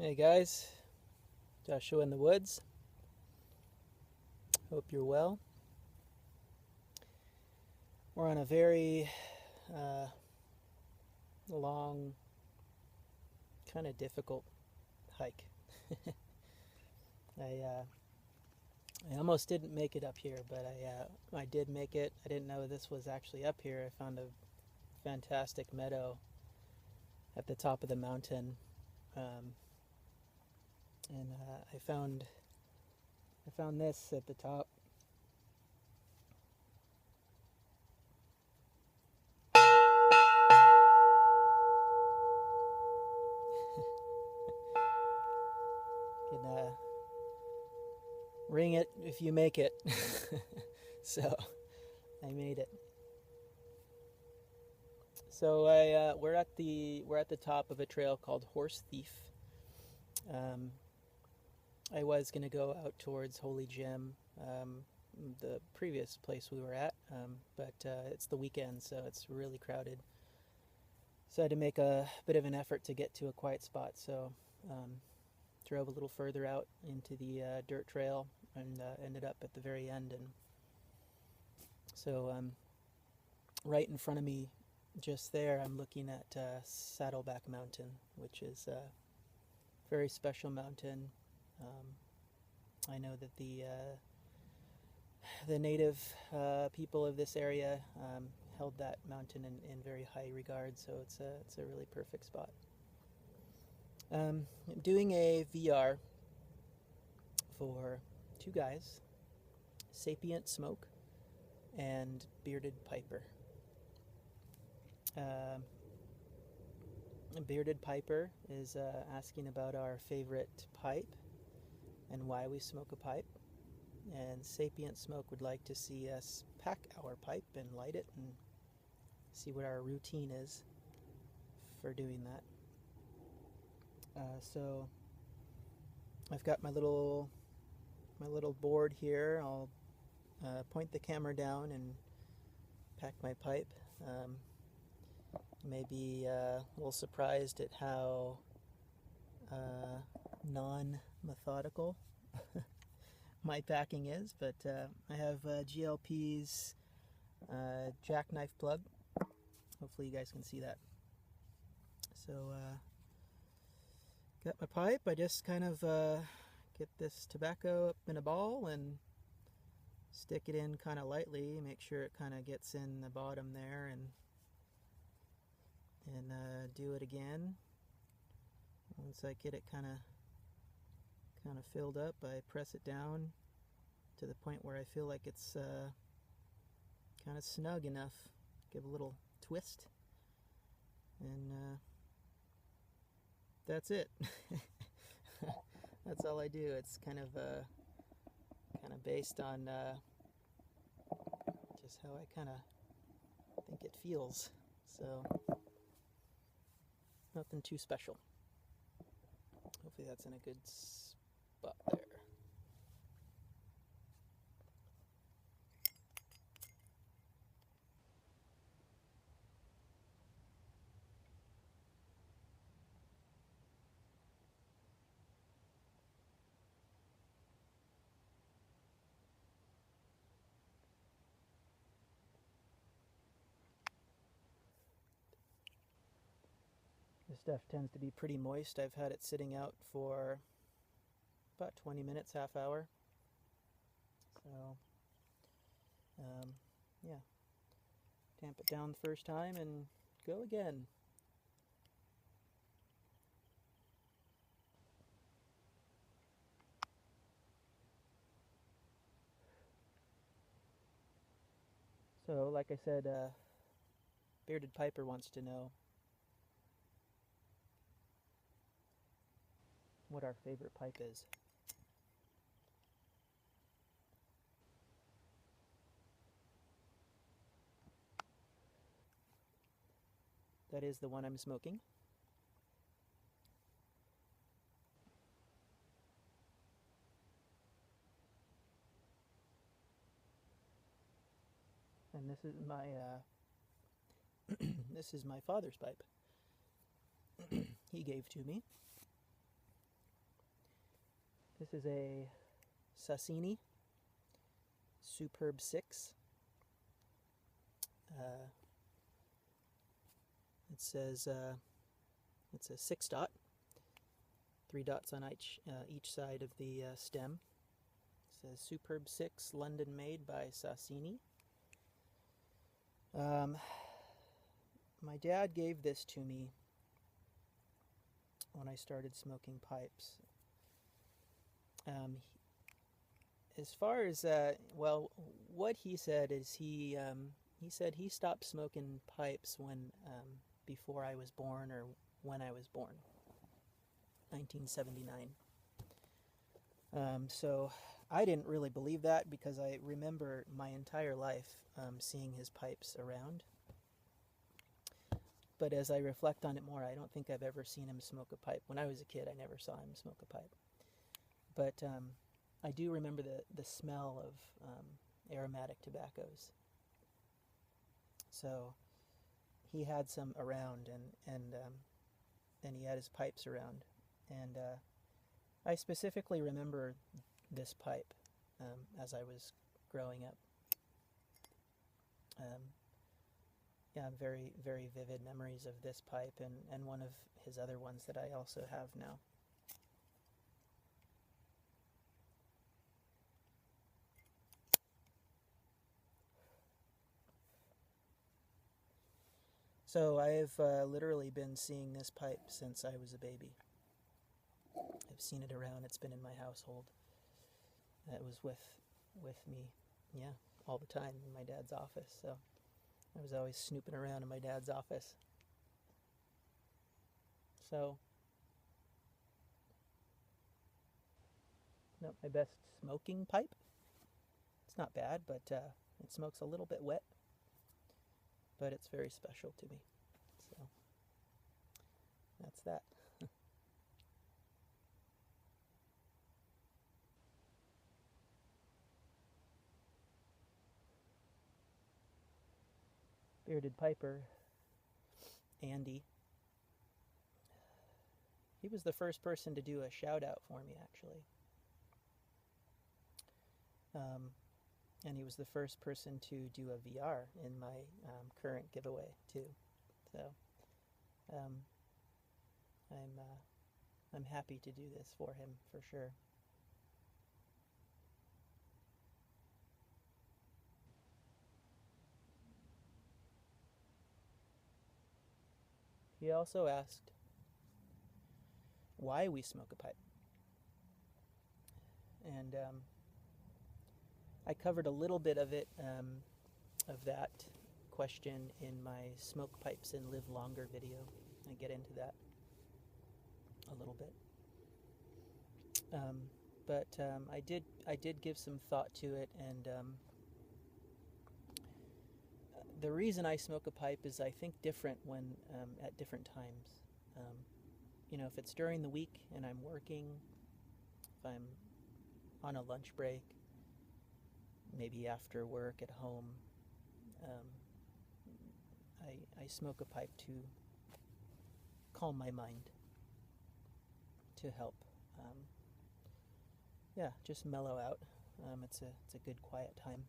Hey guys, Joshua in the woods. Hope you're well. We're on a very long, kind of difficult hike. I almost didn't make it up here, but I did make it. I didn't know this was actually up here. I found a fantastic meadow at the top of the mountain, and I found this at the top. You can ring it if you make it. So I made it. So we're at the top of a trail called Horse Thief. I was gonna go out towards Holy Gem, the previous place we were at, but it's the weekend, so it's really crowded. So I had to make a bit of an effort to get to a quiet spot. So drove a little further out into the dirt trail and ended up at the very end. And so right in front of me, just there, I'm looking at Saddleback Mountain, which is a very special mountain. I know that the native people of this area held that mountain in very high regard, so it's a really perfect spot. I'm doing a VR for two guys, Sapient Smoke and Bearded Piper. Bearded Piper is asking about our favorite pipe and why we smoke a pipe. And Sapient Smoke would like to see us pack our pipe and light it and see what our routine is for doing that. So I've got my little board here. I'll point the camera down and pack my pipe. Maybe a little surprised at how non-methodical my packing is, but I have GLP's jackknife plug. Hopefully you guys can see that. So got my pipe. I just kind of get this tobacco up in a ball and stick it in kind of lightly, make sure it kind of gets in the bottom there, and do it again. Once I get it kind of filled up, I press it down to the point where I feel like it's kind of snug enough. Give a little twist, and that's it. That's all I do. It's kind of based on just how I kind of think it feels. So nothing too special. Hopefully that's in a good spot there. This stuff tends to be pretty moist. I've had it sitting out for about 20 minutes, half hour. So, yeah. Tamp it down the first time and go again. So, like I said, Bearded Piper wants to know what our favorite pipe is. That is the one I'm smoking. And this is my this is my father's pipe. He gave to me. This is a Sapient Superb 6. It says it's a 6 dot, 3 dots on each side of the stem. It says Superb 6, London made by Sapient. My dad gave this to me when I started smoking pipes. As far as what he said is he said he stopped smoking pipes when before I was born, or when I was born, 1979. So I didn't really believe that, because I remember my entire life seeing his pipes around. But as I reflect on it more, I don't think I've ever seen him smoke a pipe. When I was a kid, I never saw him smoke a pipe. But I do remember the smell of aromatic tobaccos. So he had some around, and he had his pipes around. And I specifically remember this pipe as I was growing up. Very, very vivid memories of this pipe and one of his other ones that I also have now. So I've literally been seeing this pipe since I was a baby. I've seen it around. It's been in my household. It was with me, all the time in my dad's office. So I was always snooping around in my dad's office. So, not my best smoking pipe. It's not bad, but it smokes a little bit wet. But it's very special to me. So, that's that. Bearded Piper, Andy. He was the first person to do a shout out for me, actually. And he was the first person to do a VR in my current giveaway too. So I'm happy to do this for him for sure. He also asked why we smoke a pipe. And I covered a little bit of it, of that question, in my Smoke Pipes and Live Longer video. I get into that a little bit. But I did give some thought to it, and the reason I smoke a pipe is I think different when at different times. If it's during the week and I'm working, if I'm on a lunch break, maybe after work at home, I smoke a pipe to calm my mind, to help, just mellow out. It's a good quiet time.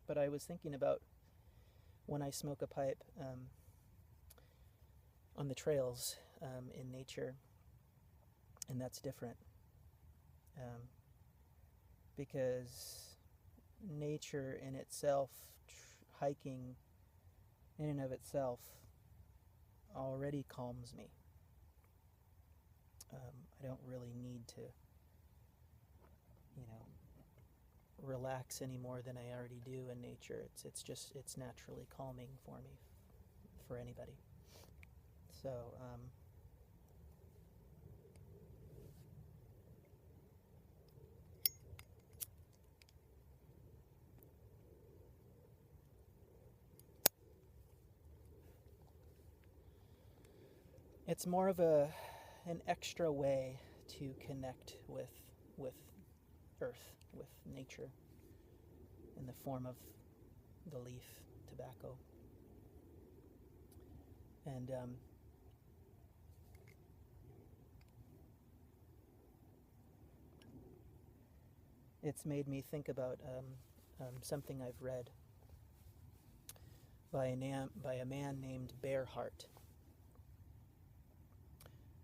But I was thinking about when I smoke a pipe on the trails in nature, and that's different because nature in itself, hiking in and of itself, already calms me. I don't really need to, relax any more than I already do in nature. It's naturally calming for me, for anybody. So it's more of an extra way to connect with Earth, with nature, in the form of the leaf tobacco. And it's made me think about something I've read by a man named Bearhart.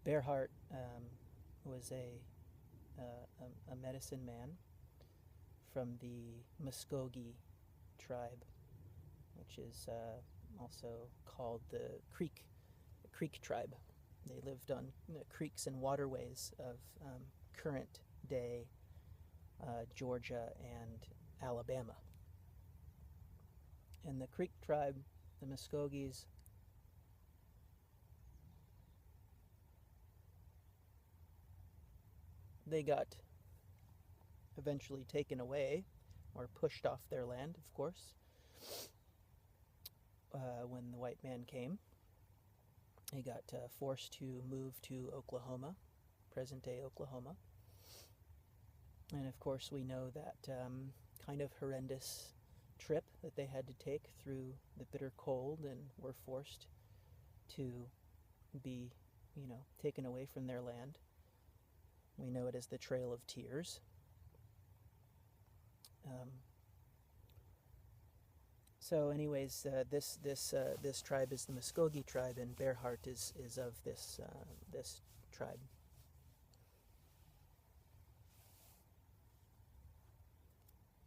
Bearhart was a medicine man from the Muskogee tribe, which is also called the Creek tribe. They lived on the creeks and waterways of current day Georgia and Alabama. And the Creek tribe, the Muskogees, they got eventually taken away or pushed off their land, of course, when the white man came. He got forced to move to Oklahoma, present-day Oklahoma. And of course we know that kind of horrendous trip that they had to take through the bitter cold and were forced to be, taken away from their land. We know it as the Trail of Tears. So anyways, this tribe is the Muskogee tribe, and Bearhart is of this tribe.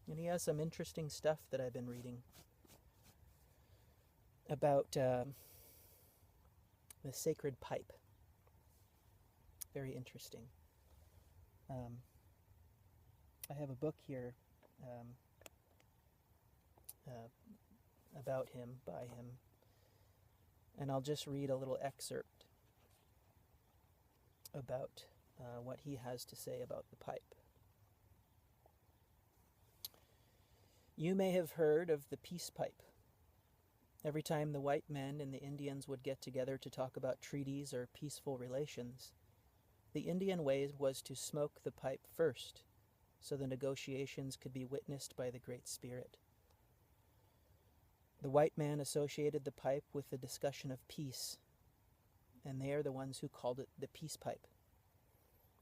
And he has some interesting stuff that I've been reading about the sacred pipe. Very interesting. I have a book here about him, by him, and I'll just read a little excerpt about what he has to say about the pipe. You may have heard of the peace pipe. Every time the white men and the Indians would get together to talk about treaties or peaceful relations, the Indian way was to smoke the pipe first, so the negotiations could be witnessed by the Great Spirit. The white man associated the pipe with the discussion of peace, and they are the ones who called it the peace pipe.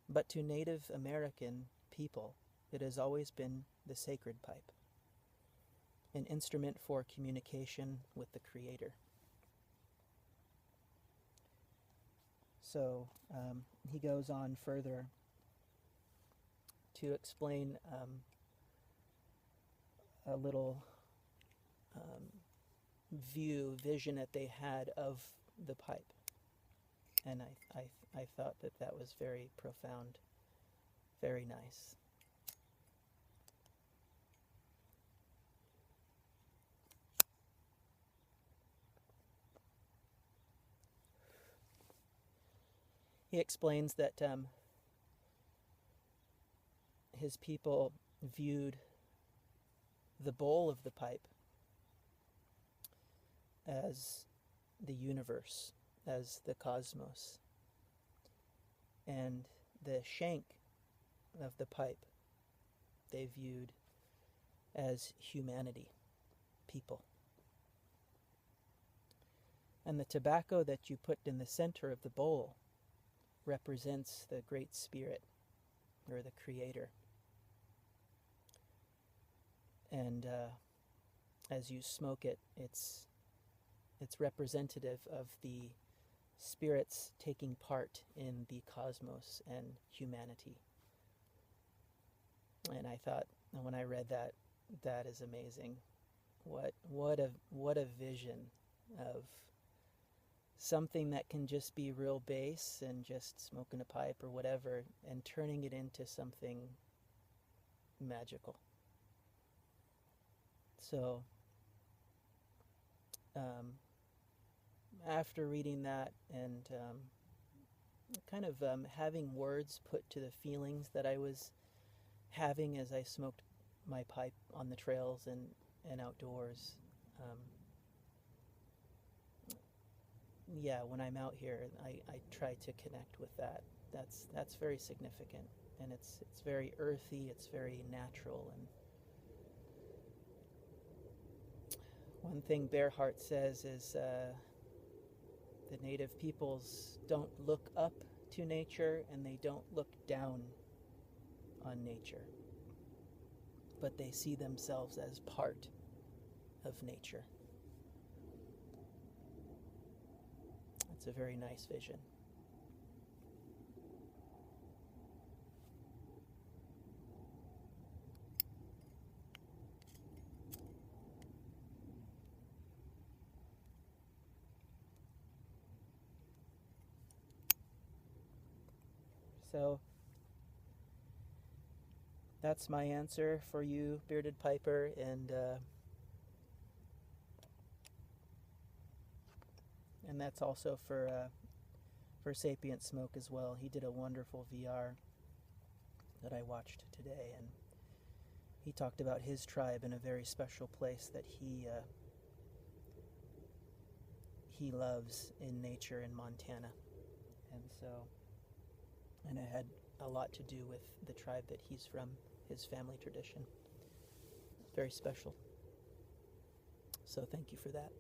But to Native American people, it has always been the sacred pipe, an instrument for communication with the Creator. So he goes on further to explain a little vision that they had of the pipe. And I thought that was very profound, very nice. He explains that his people viewed the bowl of the pipe as the universe, as the cosmos, and the shank of the pipe they viewed as humanity, people. And the tobacco that you put in the center of the bowl represents the Great Spirit, or the Creator. And as you smoke it, it's representative of the spirits taking part in the cosmos and humanity. And I thought, when I read that, that is amazing. What a vision of something that can just be real base and just smoking a pipe or whatever, and turning it into something magical. So after reading that and kind of having words put to the feelings that I was having as I smoked my pipe on the trails and outdoors, when I'm out here, I try to connect with that. That's very significant, and it's very earthy, it's very natural, and One thing Bearheart says is the native peoples don't look up to nature and they don't look down on nature, but they see themselves as part of nature. It's a very nice vision. So that's my answer for you, Bearded Piper, and that's also for Sapient Smoke as well. He did a wonderful VR that I watched today, and he talked about his tribe in a very special place that he loves in nature in Montana, and it had a lot to do with the tribe that he's from, his family tradition. Very special. So thank you for that.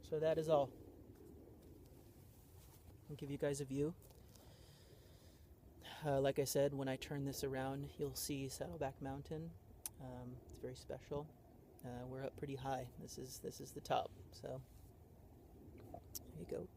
So that is all. I'll give you guys a view. Like I said, when I turn this around, you'll see Saddleback Mountain. It's very special. We're up pretty high. This is the top. So there you go.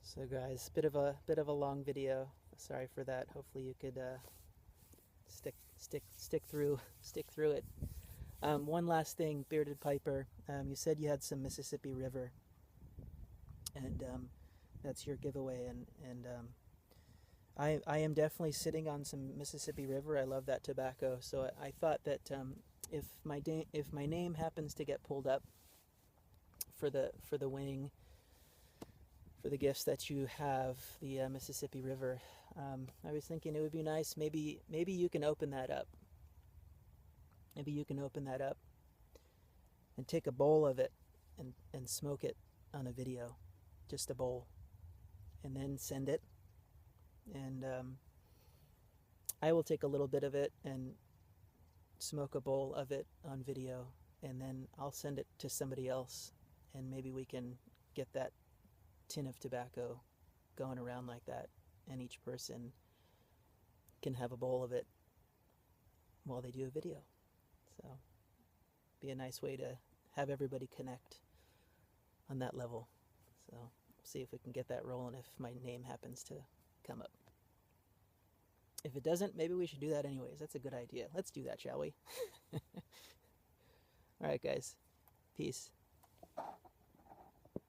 So guys, bit of a long video. Sorry for that. Hopefully you could stick through it. One last thing, Bearded Piper. You said you had some Mississippi River, and that's your giveaway. And I am definitely sitting on some Mississippi River. I love that tobacco. So I thought that if my name happens to get pulled up for the wing, for the gifts that you have, the Mississippi River, I was thinking it would be nice. Maybe you can open that up. Maybe you can open that up and take a bowl of it and smoke it on a video, just a bowl, and then send it. And I will take a little bit of it and smoke a bowl of it on video, and then I'll send it to somebody else, and maybe we can get that tin of tobacco going around like that, and each person can have a bowl of it while they do a video. So be a nice way to have everybody connect on that level. So see if we can get that rolling if my name happens to come up. If it doesn't, maybe we should do that anyways. That's a good idea. Let's do that, shall we? All right, guys. Peace.